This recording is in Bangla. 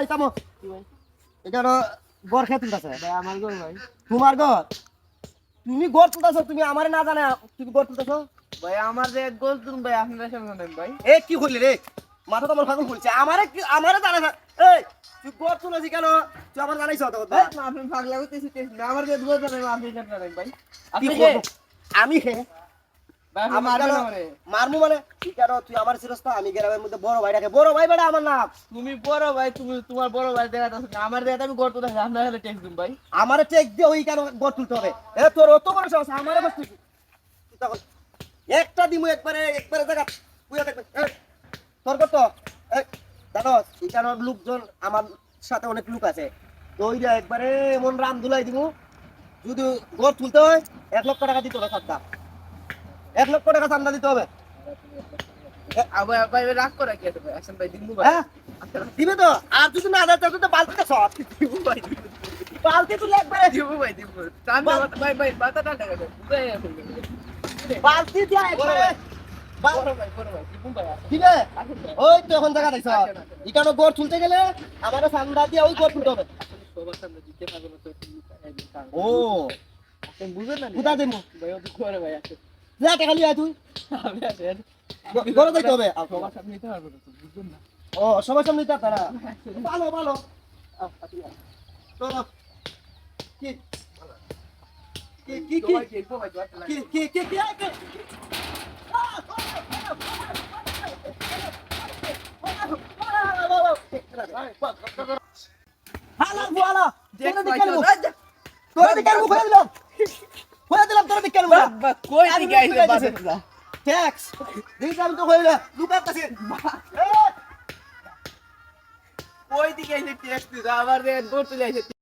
ওই থামো এটা গড় খেয়ে তুলতেছে ভাই আমার গো ভাই তোমার গড় তুমি গড় তুলতেছো তুমি আমারে না জানা তুমি গড় তুলতেছো ভাই আমার যে গোল তুমি ভাই আপনারা সামনে নেন ভাই এ কি করলি রে মাথা তো আমার ফাগুন খুলছে আমারে জানা না এই তুই গড় তুলেছি কেন তুই আমার জানাইছ তো ভাই আপনি পাগলা হইতেছি আমার যে গোল জানেন আপনি জানেন ভাই কি আপনি করব আমি হে ভাই আপনি আমার মারবেন কেন আমারে মারমু মানে কি কেন তুই আমার চিরস্তা আমি গ্রামের মধ্যে বড় ভাই ডাকে বড় ভাই বেটা আমার নাম তুমি বড় ভাই তুমি তোমার বড় ভাই দেখা যাচ্ছে আমার দেখা আমি গর্ত দেখা আপনারা হলে টেক্সট দিন ভাই আমারে চেক দিয়ে ওই কেন গড় তুলতে হবে এ তোর অত বড় সাহস আমারে বস তুই তখন একটা দিমু একবারে জায়গা বুঝা দেখবে তোর কত জানো এখানে লোকজন আমার সাথে অনেক লোক আছে তো ওই যে একবারে এমন রাম দুলাই দিমু যদি গড় তুলতে হয় 1 লক্ষ টাকা দিতে হবে সাদা 1 লক্ষ টাকা চান্দা দিতে হবে আবার ভাই রাগ করে কি আছে ভাই আসেন ভাই দিমু ভাই হ্যাঁ দিবে তো আর যদি না দেয় তাহলে তো বালতিটা সব দিমু ভাই বালতি তুলে একবারে দিমু ভাই দিমু চান্দা ভাই ভাই বাতাটা টাকা দেন বুঝাই আছে বালতি দিয়া একবারে বড় ভাই দিমু ভাই দিবে ওই তো এখন জায়গা দেখছ এখানে গড় তুলতে গেলে আমার চান্দা দিয়ে ওই গড় তুলতে হবে সবার সামনে দিতে পারবো না তো ও আপনি বুঝেন না কোথা দেবো ভাই ওদিক করে ভাই আছে যা টাকা লিয়ে আয় তুই আমি আসেন গড় দিতে হবে সবার সামনে দিতে পারবো না তো বুঝুন না ও সবার সামনে দিতে তারা ভালো ভালো চলো কি কি কি কি ভাই দেখবো ভাই কি কি কি কি কি হালা বুয়ালা তোরে দিকেন মুখ তোরে দিকেন মুখ হয়ে দিলাম তোরে দিকেন মুখ কই দিকে আইছে বাসা ট্যাক্স দিলাম তো হইলা লুকার কাছে কই দিকে আইছে টেস্ট দিছে আবার রে দৌড় চলে আইছে